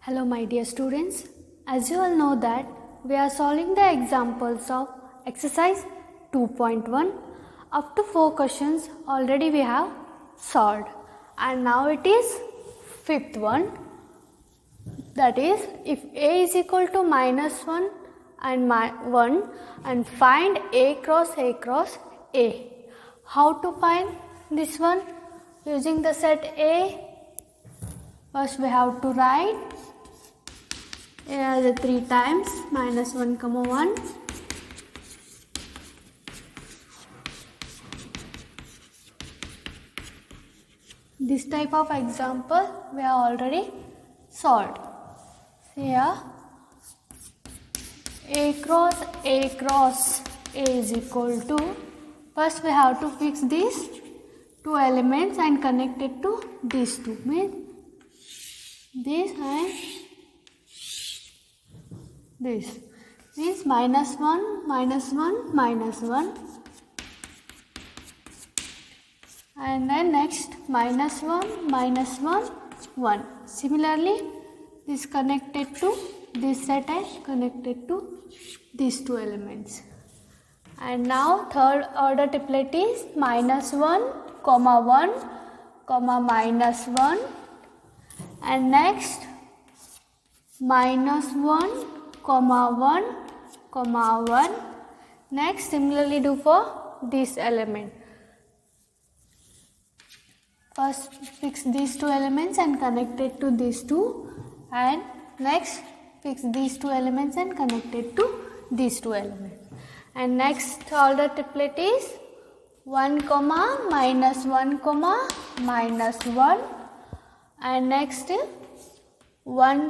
Hello my dear students, as you all know that we are solving the examples of exercise 2.1. Up to 4 questions already we have solved, and now it is fifth one, that is if A is equal to -1 and 1 and find A cross A. How to find this one? Using the set A, first we have to write the 3 times -1, 1. This type of example we have already solved. So here A cross A is equal to, first we have to fix these two elements and connect it to these two, means this and this, means -1, -1, and then next -1, -1, 1. Similarly, this connected to this set and connected to these two elements. And now third order triplet is -1, -1, -1, and next -1, -1, -1. Next similarly do for this element. First fix these two elements and connect it to these two, and next fix these two elements and connect it to these two elements. And next order triplet is 1, -1, -1, and next 1,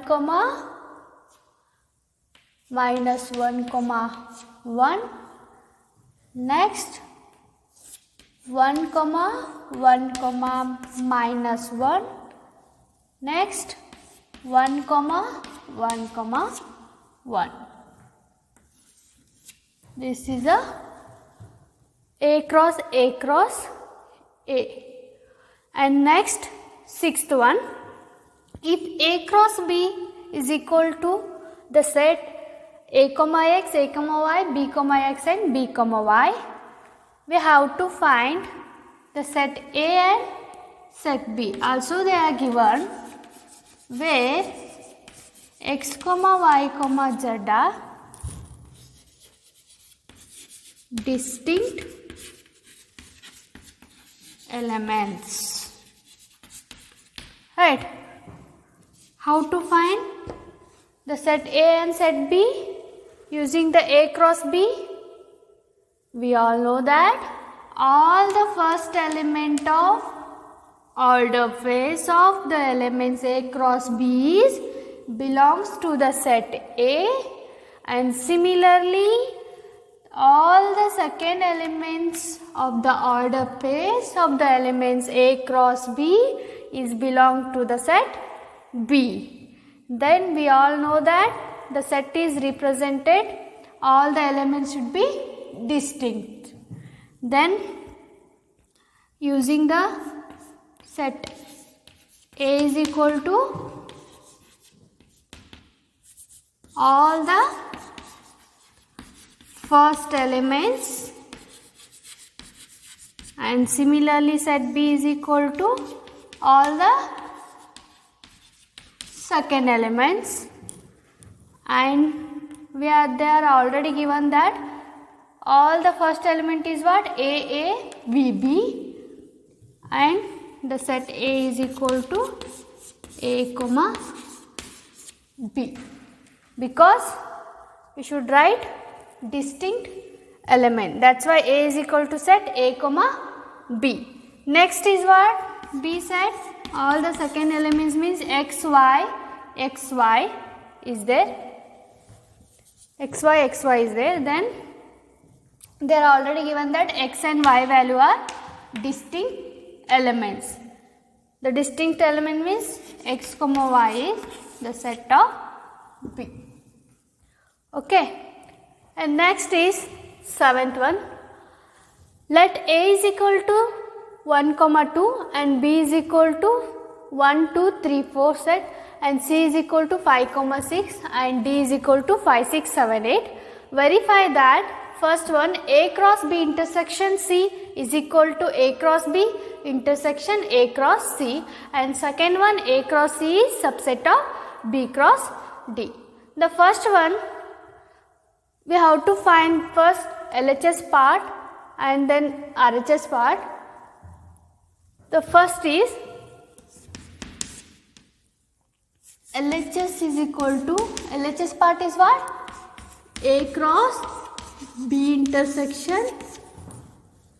-1, 1, next 1, -1, -1, next 1, -1, -1. This is A cross A. And next sixth one, if A cross B is equal to the set A, x, A, y, B, x and B, y, we have to find the set A and set B. Also they are given where x, y, z are distinct elements. Right? How to find the set A and set B? Using the A cross B. We all know that all the first element of order phase of the elements A cross B belongs to the set A, and similarly all the second elements of the order phase of the elements A cross B is belong to the set B. Then we all know that the set is represented, all the elements should be distinct. Then using the set A is equal to all the first elements, and similarly set B is equal to all the second elements, and they are already given that all the first element is what? A, B, B, and the set A is equal to A, B, because we should write distinct element. That's why A is equal to set A, B. Next is what? B set all the second elements, means x, y is there. X, y is there. Then they are already given that x and y value are distinct elements. The distinct element means x, y is the set of B. Okay. And next is seventh one. Let A is equal to 1, 2 and B is equal to 1, 2, 3, 4 set and C is equal to 5, 6 and D is equal to 5, 6, 7, 8. Verify that first one A cross B intersection C is equal to A cross B intersection A cross C, and second one A cross C is subset of B cross D. The first one we have to find first LHS part and then RHS part. The first is LHS is equal to, LHS part is what? A cross B intersection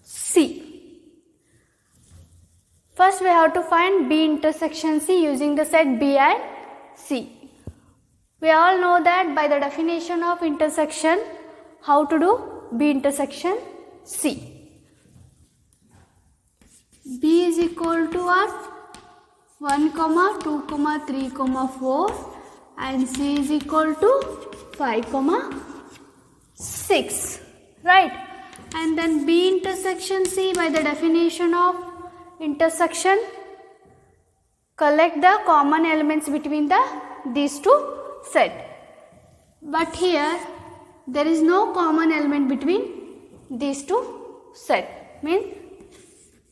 C. First we have to find B intersection C using the set B and C. We all know that by the definition of intersection, how to do B intersection C. B is equal to what? 1, 2, 3, 4 and C is equal to 5, 6. Right? And then B intersection C, by the definition of intersection, collect the common elements between these two set. But here there is no common element between these two set. Means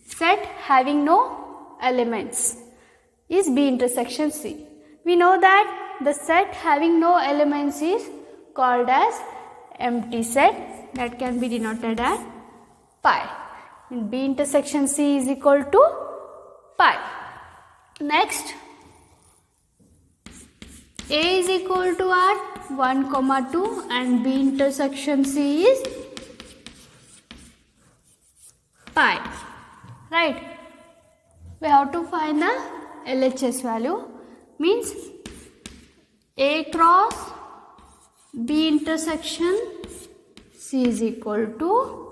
set having no elements is B intersection C. We know that the set having no elements is called as empty set, that can be denoted as pi. And B intersection C is equal to pi. Next, A is equal to what? 1, 2 and B intersection C is pi. Right? We have to find the LHS value. Means A cross B intersection C is equal to,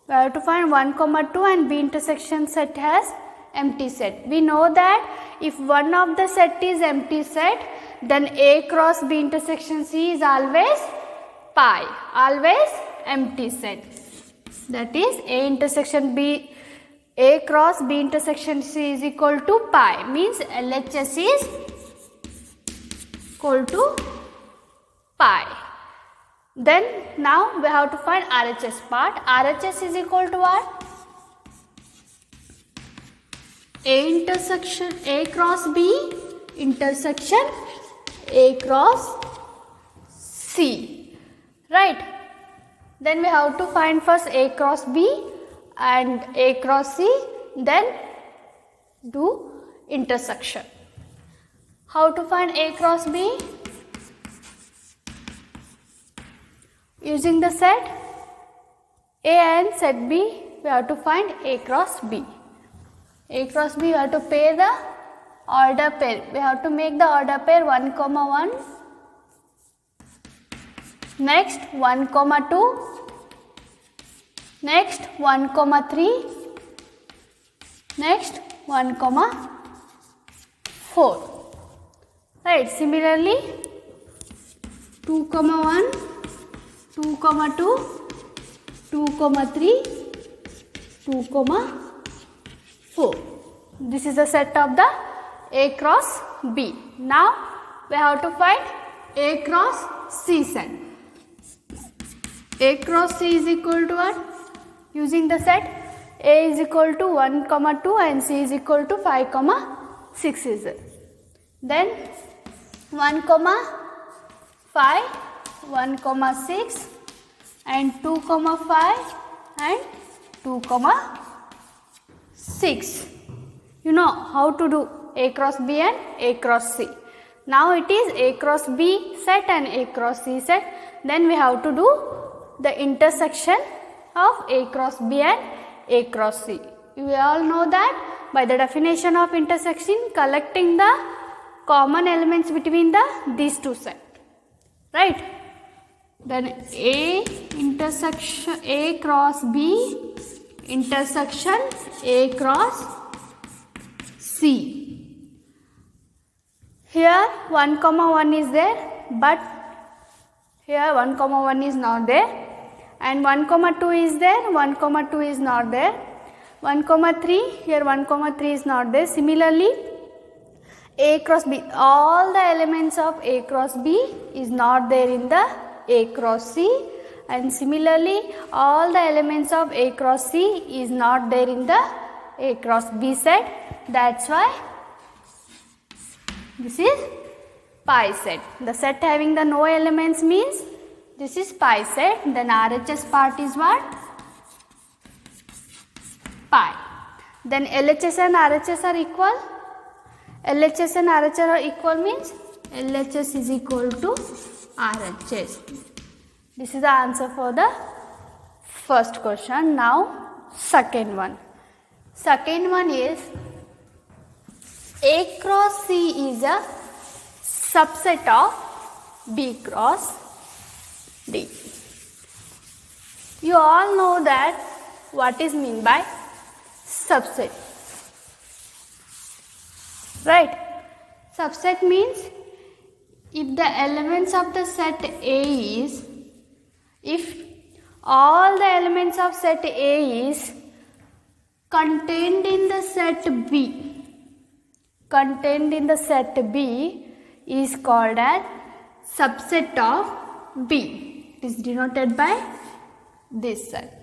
we have to find 1, 2 and B intersection set has empty set. We know that if one of the set is empty set, then A cross B intersection C is always pi, always empty set. That is A cross B intersection C is equal to pi, means LHS is equal to pi. Then now we have to find RHS part. RHS is equal to what? A cross B intersection A cross C. Right? Then we have to find first A cross B and A cross C, then do intersection. How to find A cross B? Using the set A and set B, we have to find A cross B. A cross B, we have to pair the order pair. We have to make the order pair 1, 1. Next 1, 2. Next 1, 3. Next 1, 4. Right. Similarly 2, 1. 2, 2, 2, 3, 2, 4. This is the set of the A cross B. Now we have to find A cross C set. A cross C is equal to what? Using the set A is equal to 1, 2 and C is equal to 5, 6 is it. Then 1, 5. 1, 6 and 2, 5 and 2, 6. You know how to do A cross B and A cross C. Now it is A cross B set and A cross C set. Then we have to do the intersection of A cross B and A cross C. We all know that by the definition of intersection, collecting the common elements between these two sets. Right? Then A intersection A cross B intersection A cross C. Here 1, 1 is there, but here 1, 1 is not there, and 1, 2 is there, 1, 2 is not there, 1, 3, here 1, 3 is not there. Similarly, A cross B, all the elements of A cross B is not there in the A cross C, and similarly all the elements of A cross C is not there in the A cross B set. That's why this is pi set. The set having the no elements means this is pi set. Then RHS part is what? Pi. Then LHS and RHS are equal. LHS and RHS are equal means LHS is equal to RHS. This is the answer for the first question. Now second one. Second one is A cross C is a subset of B cross D. You all know that what is meant by subset, right? Subset means if the elements of the set A is, if all the elements of set A is contained in the set B, contained in the set B is called as subset of B. It is denoted by this set.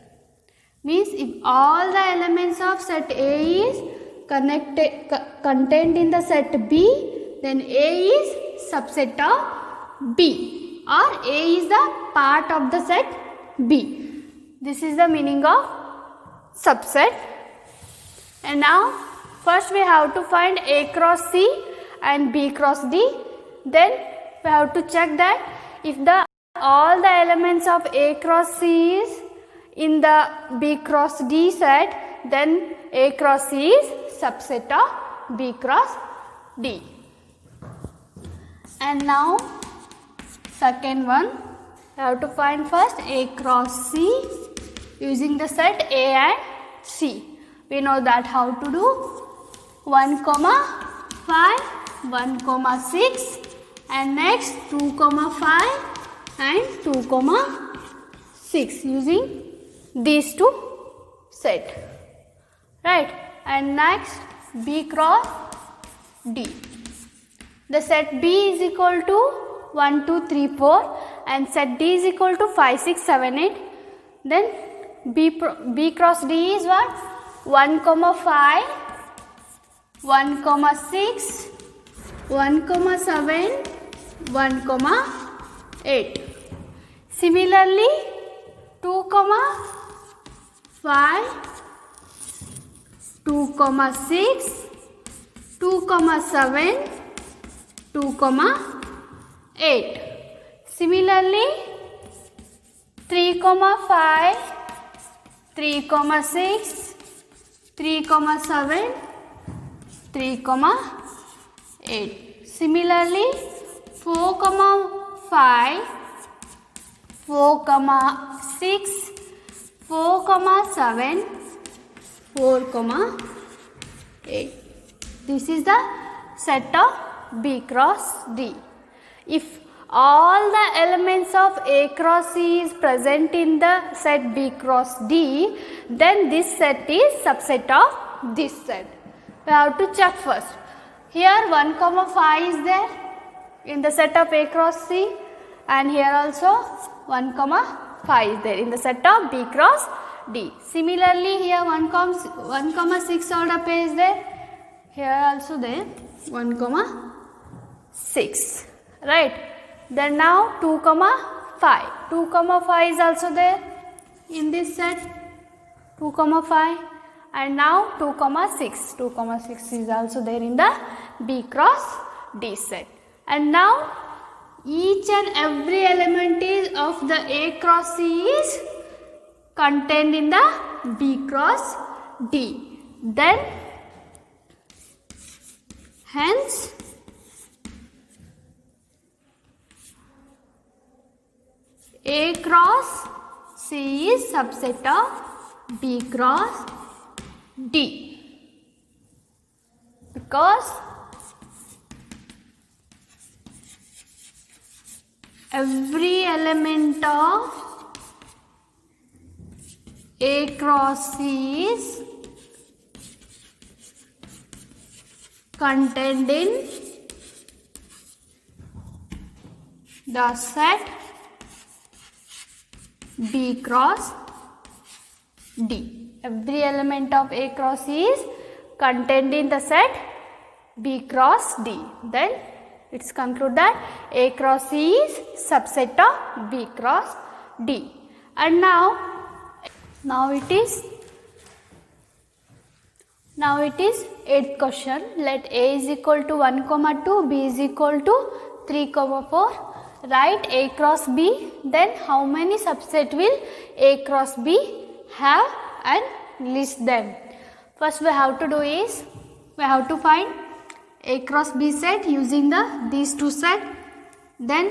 Means if all the elements of set A is contained in the set B, then A is subset of B, or A is the part of the set B. This is the meaning of subset. And now first we have to find A cross C and B cross D. Then we have to check that if all the elements of A cross C is in the B cross D set, then A cross C is subset of B cross D. And now second one, we have to find first A cross C using the set A and C. We know that how to do. 1, 5, 1, 6, and next 2, 5 and 2, 6 using these two set, right? And next B cross D. The set B is equal to 1, 2, 3, 4 and set D is equal to 5, 6, 7, 8. Then B cross D is what? 1, 5, 1, 6, 1, 7, 1, 8. Similarly 2, 5, 2, 6, 2, 7, 2, 8. Similarly 3, 5, 3, 6, 3, 7, 3, 8. Similarly 4, 5, 4, 6, 4, 7, 4, 8. This is the set of B cross D. If all the elements of A cross C is present in the set B cross D, then this set is subset of this set. We have to check first. Here 1, 5 is there in the set of A cross C, and here also 1, 5 is there in the set of B cross D. Similarly here 1, 6 order pair is there. Here also there 1, 6, right? Then now 2, 5. 2, 5 is also there in this set. 2, 5. And now 2, 6. 2, 6 is also there in the B cross D set. And now each and every element is of the A cross C is contained in the B cross D. Then hence A cross C is subset of B cross D, because every element of A cross C is contained in the set B cross D. Every element of A cross is contained in the set B cross D. Then it's conclude that A cross C is subset of B cross D. And now it is 8th question. Let A is equal to 1, 2, B is equal to 3, 4. Write A cross B. Then how many subset will A cross B have and list them. First we have to do is, we have to find A cross B set using these two set. Then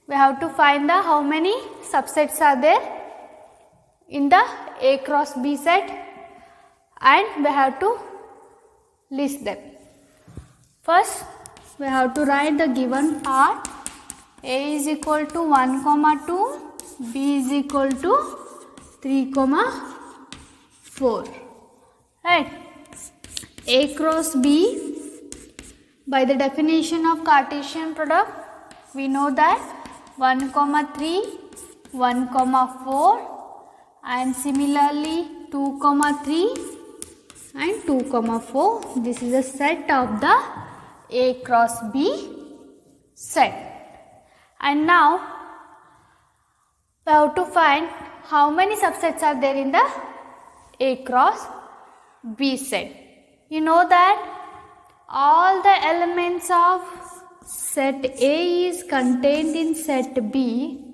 we have to find the how many subsets are there in the A cross B set, and we have to list them. First we have to write the given part. A is equal to 1, 2, B is equal to 3, 4. Right. A cross B, by the definition of Cartesian product, we know that 1, 3, 1, 4, and similarly 2, 3 and 2, 4. This is a set of the A cross B set. And now we have to find how many subsets are there in the A cross B set. You know that all the elements of set A is contained in set B,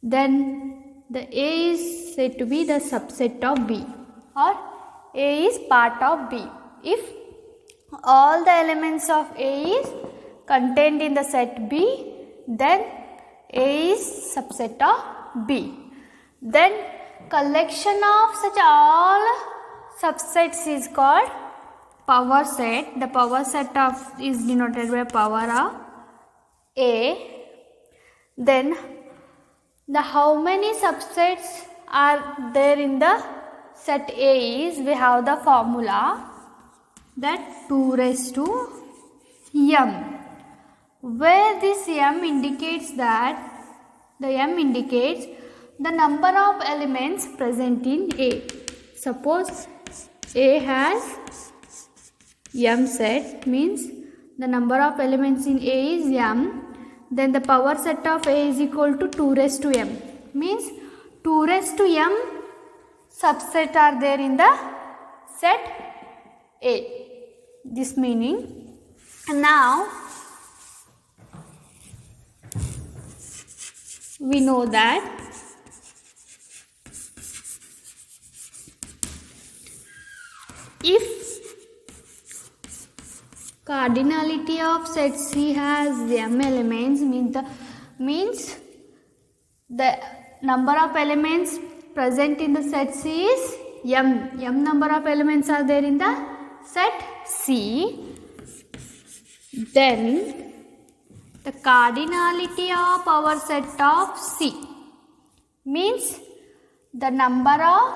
then the A is said to be the subset of B, or A is part of B. If all the elements of A is contained in the set B, then A is subset of B. Then collection of such all subsets is called power set. The power set of is denoted by power of A. Then the how many subsets are there in the set A is, we have the formula that 2 raised to m, where this m indicates that the m indicates the number of elements present in A. Suppose A has m set, means the number of elements in A is m, then the power set of A is equal to 2 raised to m, means 2 raised to m subset are there in the set A. This meaning. Now we know that if cardinality of set C has m elements, means the number of elements present in the set C is m. M number of elements are there in the set C. Then the cardinality of our set of C means the number of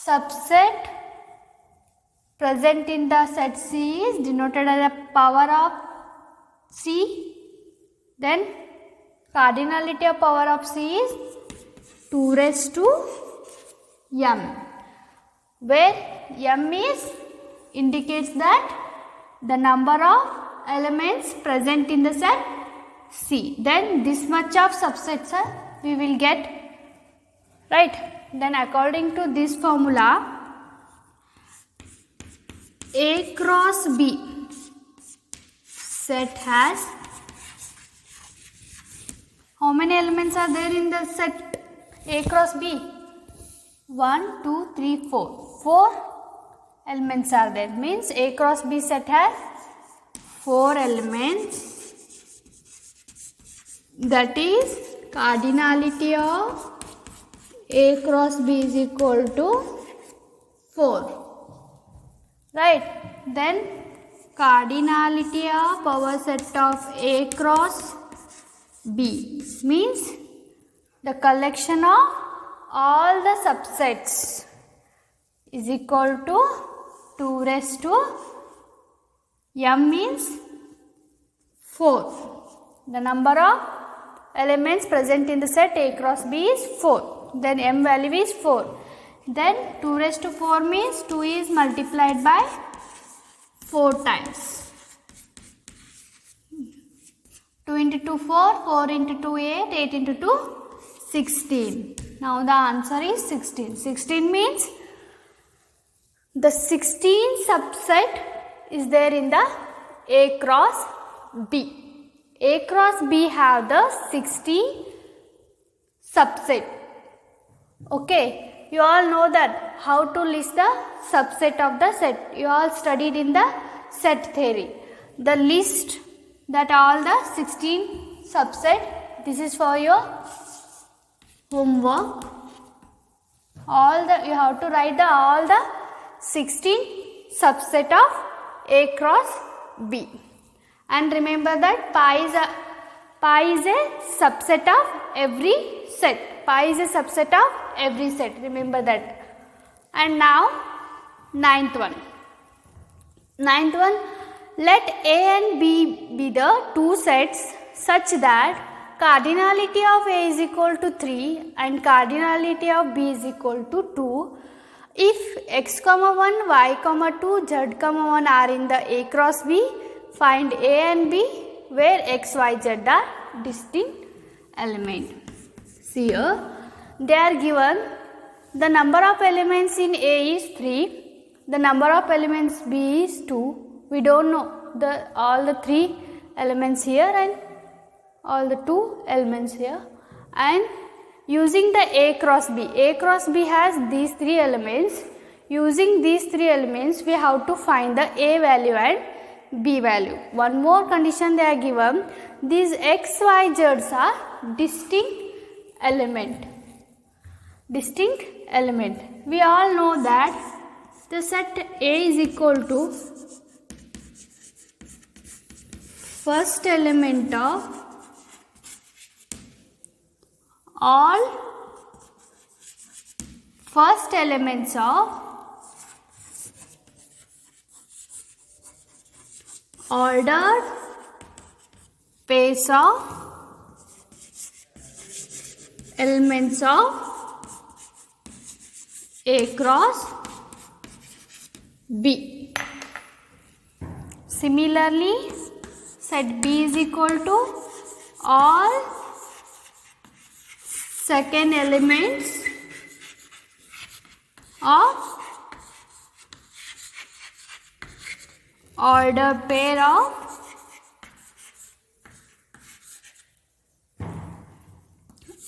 subset present in the set C is denoted as the power of C. Then cardinality of power of C is 2 raised to m, where m is indicates that the number of elements present in the set C. Then this much of subsets we will get, right? Then according to this formula, A cross B set has how many elements are there in the set A cross B? 1, 2, 3, 4. 4 elements are there. Means A cross B set has 4 elements. That is cardinality of A cross B is equal to 4. Right. Then cardinality of our set of A cross B means the collection of all the subsets is equal to 2 raised to m, means 4. The number of elements present in the set A cross B is 4. Then M value is 4. Then 2 raised to 4 means 2 is multiplied by 4 times. 2 into 2 4, 4 into 2 8, 8 into 2 16. Now the answer is 16. 16 means the 16 subset is there in the A cross B. A cross B have the 16 subset. Okay, you all know that how to list the subset of the set. You all studied in the set theory. The list that all the 16 subset. This is for your homework. You have to write all the 16 subset of A cross B. And remember that pi is a subset of every set. Pi is a subset of every set. Remember that. And now, ninth one. Ninth one, let A and B be the two sets such that cardinality of A is equal to 3 and cardinality of B is equal to 2. If x, 1, y, 2, z, 1 are in the A cross B, find A and B where x, y, z are distinct element. See here, they are given the number of elements in A is 3, the number of elements B is 2. We don't know all the 3 elements here and all the 2 elements here. And using the A cross B has these 3 elements. Using these 3 elements, we have to find the A value and B value. One more condition they are given. These x, y, z's are distinct element. Distinct element. We all know that the set A is equal to first element of all first elements of ordered pairs of elements of A cross B. Similarly, set B is equal to all second elements of ordered pair of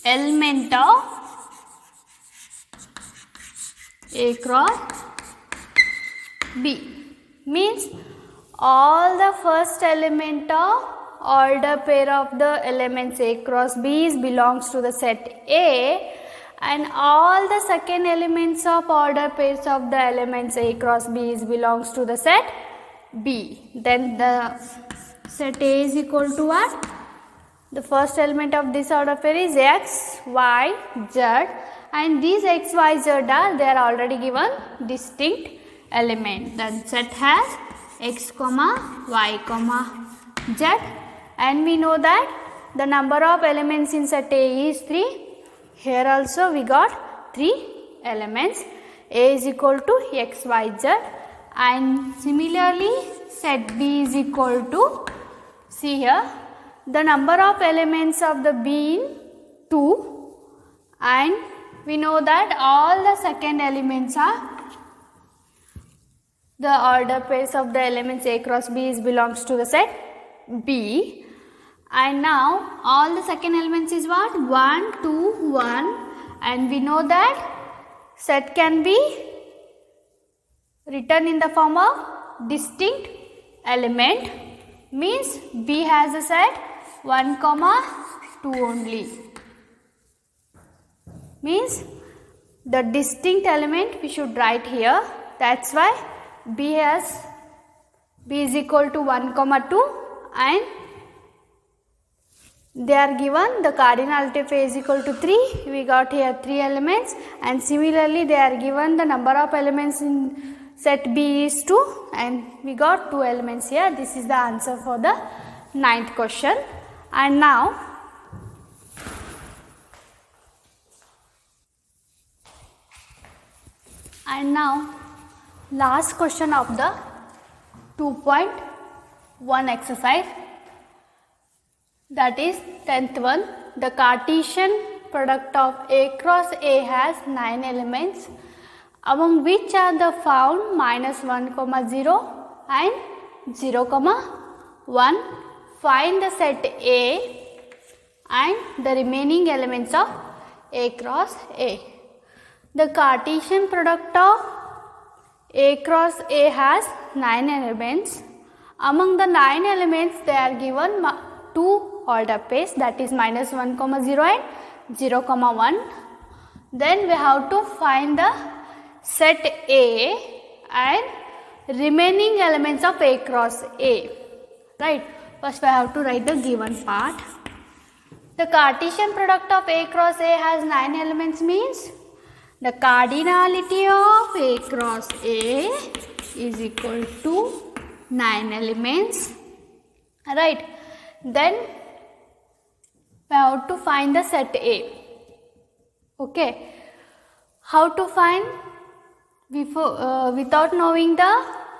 element of A cross B. Means all the first element of ordered pair of the elements A cross B belongs to the set A, and all the second elements of ordered pairs of the elements A cross B belongs to the set B. Then the set A is equal to what? The first element of this order pair is x, y, z, and these x, y, z are already given distinct element. The set has x, y, z, and we know that the number of elements in set A is 3. Here also we got 3 elements. A is equal to x, y, z, and similarly set B is equal to, see here, the number of elements of the B in 2, and we know that all the second elements are the order pairs of the elements A cross B belongs to the set B. And now all the second elements is what? 1, 2, 1, and we know that set can be written in the form of distinct element. Means B has a set 1, 2 only. Means the distinct element we should write here. That's why B is equal to 1, 2, and they are given the cardinality of A is equal to 3. We got here 3 elements, and similarly they are given the number of elements in set B is 2, and we got 2 elements here. This is the answer for the 9th question. And now last question of the 2.1 exercise, that is 10th one. The Cartesian product of A cross A has 9 elements, among which are the found -1, 0 and 0, 1. Find the set A and the remaining elements of A cross A. The Cartesian product of A cross A has 9 elements. Among the 9 elements, they are given 2 order pairs, that is -1, 0 and 0, 1. Then we have to find the set A and remaining elements of A cross A. Right? First we have to write the given part. The Cartesian product of A cross A has 9 elements means the cardinality of A cross A is equal to 9 elements. Right? Then we have to find the set A. Okay. How to find? Without knowing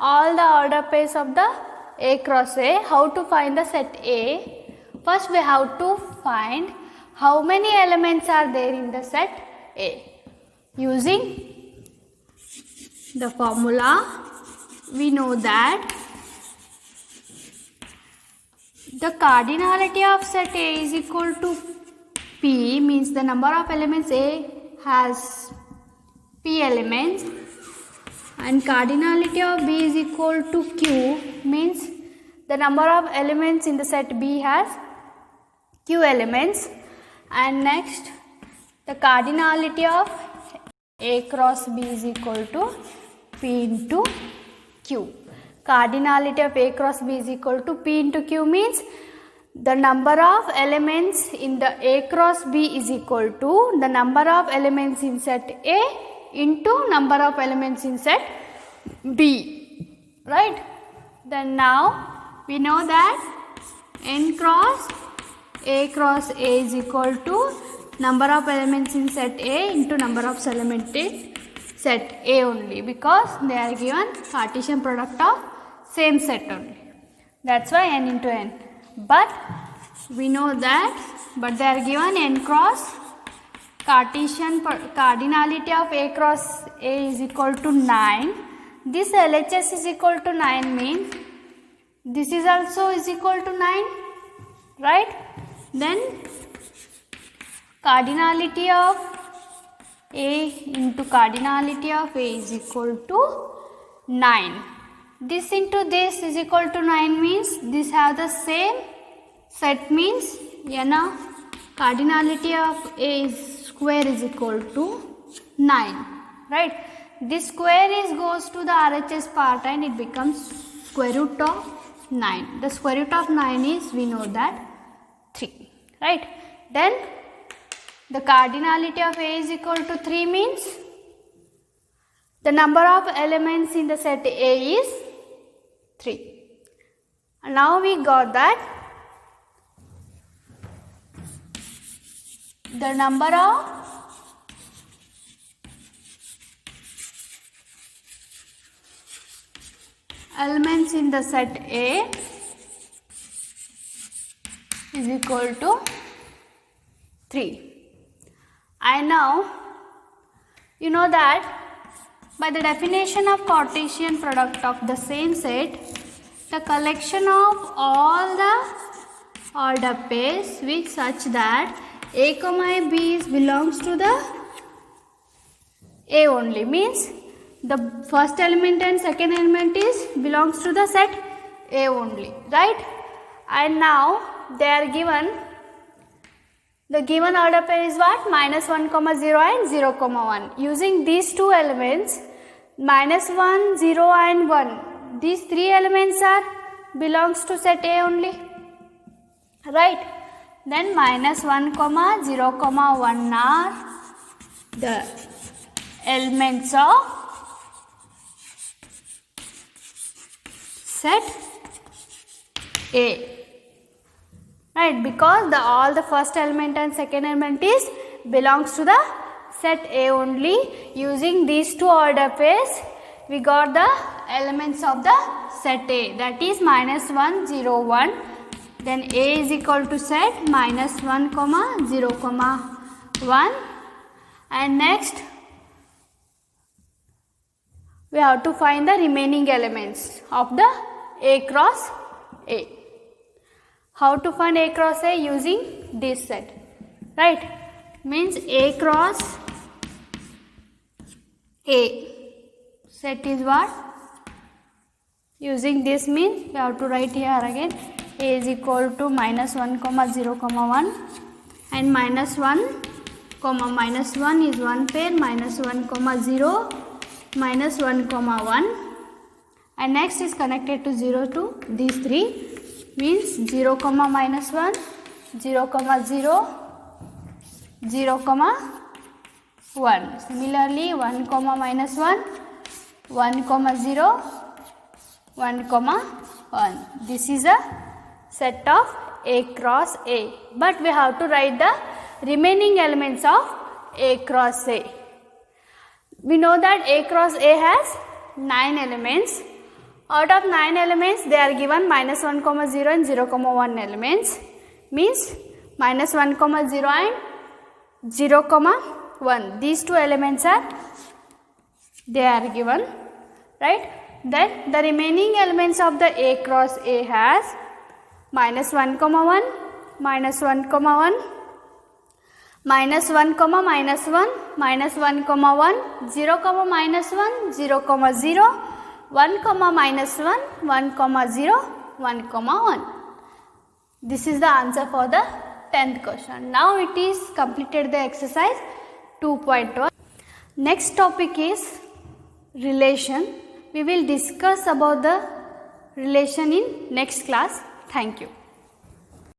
all the order pairs of the A cross A, how to find the set A? First we have to find how many elements are there in the set A. Using the formula, we know that the cardinality of set A is equal to P, means the number of elements A has P elements, and cardinality of B is equal to Q, means the number of elements in the set B has Q elements. And next, the cardinality of A cross B is equal to P into Q. Cardinality of A cross B is equal to P into Q means the number of elements in the A cross B is equal to the number of elements in set A into number of elements in set B. Right? Then now we know that N cross A is equal to number of elements in set A into number of elements in set A only, because they are given Cartesian product of same set only. That's why N into N. But we know that, but they are given N cross Cartesian cardinality of A cross A is equal to 9. This LHS is equal to 9 means this is also is equal to 9. Right? Then cardinality of A into cardinality of A is equal to 9. This into this is equal to 9 means this have the same set, means cardinality of A square is equal to 9. Right? This square goes to the RHS part and it becomes square root of 9. The square root of 9 is, we know that, 3. Right? Then the cardinality of A is equal to 3 means the number of elements in the set A is 3. And now we got that the number of elements in the set A is equal to 3. And now you know that by the definition of Cartesian product of the same set, the collection of all the order pairs which such that A, B belongs to the A only, means the first element and second element belongs to the set A only. Right? And now they are given, the given order pair is what? -1, 0 and 0, 1. Using these two elements, -1, 0 and 1, these three elements are belongs to set A only. Right? Then -1, 0, 1 are the elements of set A. right? Because all the first element and second element is belongs to the set A only. Using these two order pairs, we got the elements of the set A, that is -1, 0, 1. Then A is equal to set -1, 0, 1. And next we have to find the remaining elements of the A cross A. How to find A cross A? Using this set, right? Means A cross A set is what? Using this means we have to write here again A is equal to -1, 0, 1, and -1, -1 is one pair, -1, 0, -1, 1, and next is connected to 0 to these three, means 0, -1, 0, 0, 0, 1. Similarly 1, -1, 1, 0, 1, 1. This is a set of A cross A, but we have to write the remaining elements of A cross A. We know that A cross A has 9 elements. Out of 9 elements, they are given -1, 0 and 0, 1 elements. Means -1, 0 and 0, 1. These two elements are given, right? Then the remaining elements of the A cross A has -1, 1, -1, -1, -1, -1, -1, 1, 0, -1, 0, -1, 0, 0, 1, -1, 1, 0, 1, 1. This is the answer for the 10th question. Now it is completed the exercise 2.1. Next topic is relation. We will discuss about the relation in next class. Thank you.